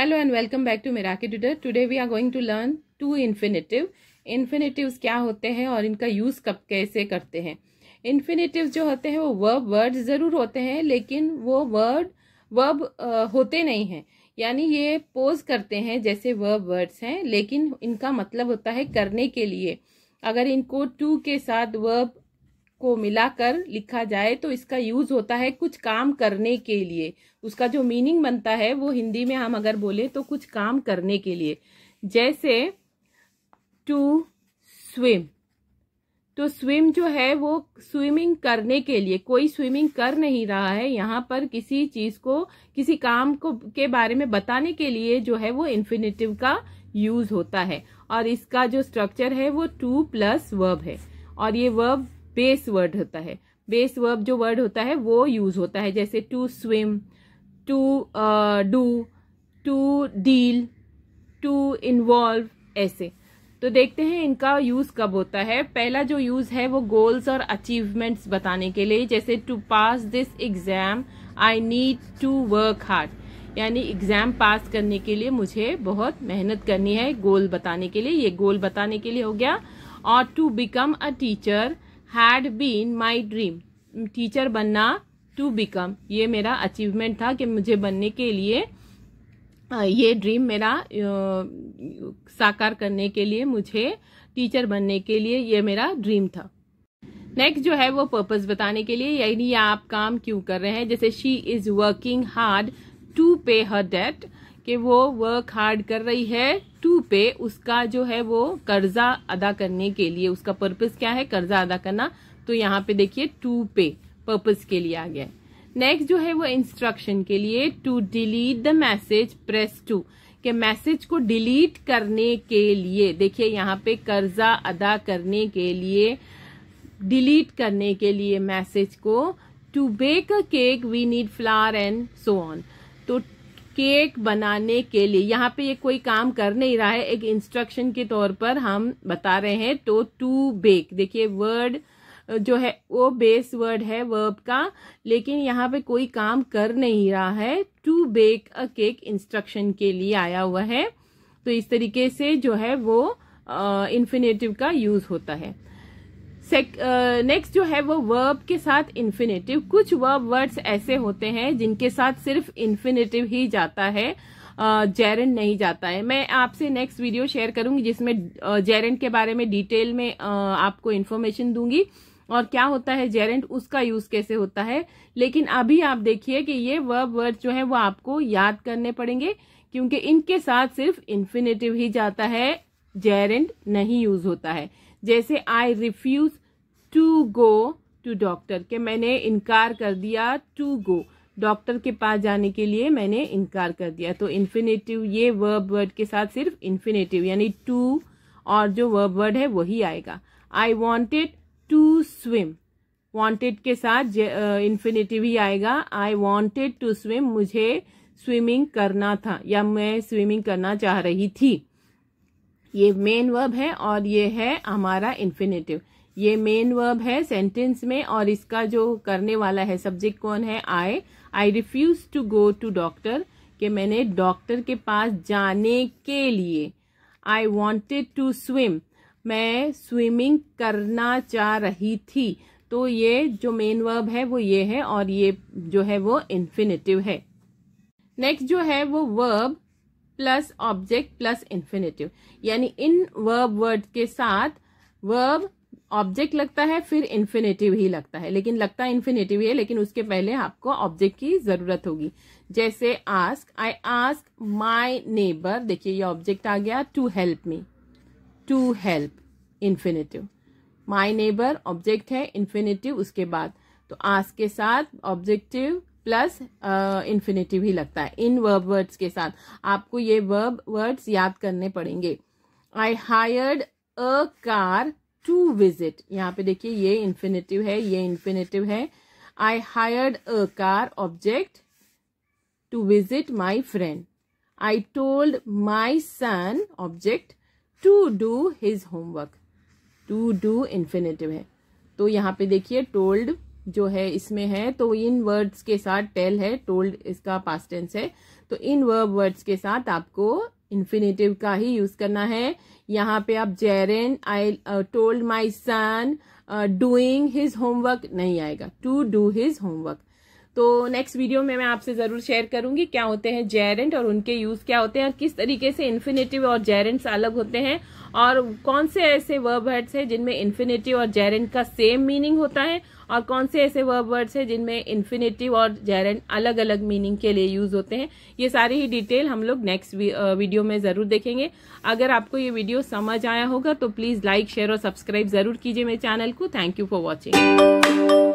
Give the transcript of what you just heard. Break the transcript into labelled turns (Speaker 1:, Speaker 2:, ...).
Speaker 1: Hello and welcome back to Miracle Tutor. Today we are going to learn two infinitive. Infinitives क्या होते हैं और इनका use कब कैसे करते हैं. Infinitives जो होते हैं वो वर्ब वर्ड जरूर होते हैं, लेकिन वो वर्ब होते नहीं हैं. यानी ये पोज करते हैं जैसे वर्ब वर्ड्स हैं, लेकिन इनका मतलब होता है करने के लिए. अगर इनको टू के साथ वर्ब को मिलाकर लिखा जाए तो इसका यूज होता है कुछ काम करने के लिए. उसका जो मीनिंग बनता है वो हिंदी में हम अगर बोले तो कुछ काम करने के लिए. जैसे टू स्विम, तो स्विम जो है वो स्विमिंग करने के लिए. कोई स्विमिंग कर नहीं रहा है, यहाँ पर किसी चीज को, किसी काम को के बारे में बताने के लिए जो है वो इन्फिनेटिव का यूज होता है. और इसका जो स्ट्रक्चर है वो टू प्लस वर्ब है, और ये वर्ब बेस वर्ड होता है. बेस वर्ब जो वर्ड होता है वो यूज होता है, जैसे to swim, to do, to deal, to involve, ऐसे. तो देखते हैं इनका यूज कब होता है. पहला जो यूज है वो गोल्स और अचीवमेंट्स बताने के लिए, जैसे to pass this exam I need to work hard. यानी एग्जाम पास करने के लिए मुझे बहुत मेहनत करनी है, गोल बताने के लिए. ये गोल बताने के लिए हो गया. और to become a teacher had been my dream. Teacher बनना, टू बिकम, ये मेरा अचीवमेंट था कि मुझे बनने के लिए, ये ड्रीम मेरा साकार करने के लिए, मुझे टीचर बनने के लिए ये मेरा ड्रीम था. नेक्स्ट जो है वो पर्पस बताने के लिए, यानी आप काम क्यों कर रहे हैं. जैसे she is working hard to pay her date, कि वो वर्क हार्ड कर रही है टू पे, उसका जो है वो कर्जा अदा करने के लिए. उसका पर्पस क्या है, कर्जा अदा करना. तो यहाँ पे देखिए टू पे पर्पस के लिए आ गया. नेक्स्ट जो है वो इंस्ट्रक्शन के लिए, to delete the message press two, कि मैसेज को डिलीट करने के लिए. देखिए यहाँ पे कर्जा अदा करने के लिए, डिलीट करने के लिए मैसेज को. To bake a cake we need flour and so on. तो केक बनाने के लिए, यहाँ पे ये कोई काम कर नहीं रहा है, एक इंस्ट्रक्शन के तौर पर हम बता रहे हैं. तो टू बेक, देखिए वर्ड जो है वो बेस वर्ड है वर्ब का, लेकिन यहाँ पे कोई काम कर नहीं रहा है. To bake a cake instruction के लिए आया हुआ है. तो इस तरीके से जो है वो इन्फिनेटिव का यूज होता है. नेक्स्ट जो है वो वर्ब के साथ इन्फिनेटिव. कुछ वर्ब वर्ड्स ऐसे होते हैं जिनके साथ सिर्फ इन्फिनेटिव ही जाता है, जेरेंड नहीं जाता है. मैं आपसे नेक्स्ट वीडियो शेयर करूंगी जिसमें जेरेंड के बारे में डिटेल में आपको इन्फॉर्मेशन दूंगी, और क्या होता है जेरेंड, उसका यूज कैसे होता है. लेकिन अभी आप देखिए कि ये वर्ब वर्ड जो है वो आपको याद करने पड़ेंगे, क्योंकि इनके साथ सिर्फ इन्फिनेटिव ही जाता है, जेरेंड नहीं यूज होता है. जैसे I refuse to go to doctor, के मैंने इनकार कर दिया टू गो, डॉक्टर के पास जाने के लिए मैंने इनकार कर दिया. तो इन्फिनेटिव ये वर्ब वर्ड के साथ सिर्फ इन्फिनेटिव यानी टू और जो वर्ब वर्ड है वही आएगा. I wanted to swim, wanted के साथ इन्फिनेटिव ही आएगा. आई वॉन्टेड टू स्विम, मुझे स्विमिंग करना था या मैं स्विमिंग करना चाह रही थी. ये मेन वर्ब है और ये है हमारा इन्फिनेटिव. ये मेन वर्ब है सेंटेंस में, और इसका जो करने वाला है सब्जेक्ट कौन है, I refuse to go to doctor, कि मैंने डॉक्टर के पास जाने के लिए. आई वॉन्टेड टू स्विम, मैं स्विमिंग करना चाह रही थी. तो ये जो मेन वर्ब है वो ये है, और ये जो है वो इन्फिनेटिव है. नेक्स्ट जो है वो verb plus object plus infinitive, यानी इन वर्ब वर्ड के साथ वर्ब ऑब्जेक्ट लगता है, फिर इन्फिनेटिव ही लगता है, लेकिन लगता इन्फिनेटिव ही है, लेकिन उसके पहले आपको ऑब्जेक्ट की जरूरत होगी. जैसे ask, I ask my neighbour, देखिए ये ऑब्जेक्ट आ गया. To help me, to help infinitive. My neighbour object है, इन्फिनेटिव उसके बाद. तो आस्क के साथ ऑब्जेक्टिव प्लस इन्फिनेटिव ही लगता है इन वर्ब वर्ड्स के साथ. आपको ये वर्ब वर्ड्स याद करने पड़ेंगे. I hired a car to visit, यहाँ पे देखिए ये इन्फिनेटिव है, ये इन्फिनेटिव है. I hired a car object to visit my friend. I told my son object to do his homework. To do infinitive है. तो यहाँ पे देखिए टोल्ड जो है इसमें है, तो इन वर्ड्स के साथ टेल है, टोल्ड इसका पास्ट टेंस है, तो इन वर्ब वर्ड्स के साथ आपको इन्फिनेटिव का ही यूज करना है। यहाँ पे आप जेरेन I told my son doing his homework नहीं आएगा, टू डू हिज होमवर्क। तो नेक्स्ट वीडियो में मैं आपसे जरूर शेयर करूंगी क्या होते हैं जेरेंट और उनके यूज क्या होते हैं और किस तरीके से इन्फिनेटिव और जेरेंट्स अलग होते हैं और कौन से ऐसे वर्ब वर्ड्स हैं जिनमें इन्फिनेटिव और जेरेंट का सेम मीनिंग होता है और कौन से ऐसे वर्ब वर्ड्स हैं जिनमें इन्फिनेटिव और जेरेंट अलग अलग मीनिंग के लिए यूज होते हैं। ये सारी ही डिटेल हम लोग नेक्स्ट वीडियो में जरूर देखेंगे। अगर आपको ये वीडियो समझ आया होगा तो प्लीज लाइक शेयर और सब्सक्राइब जरूर कीजिए मेरे चैनल को। Thank you for watching.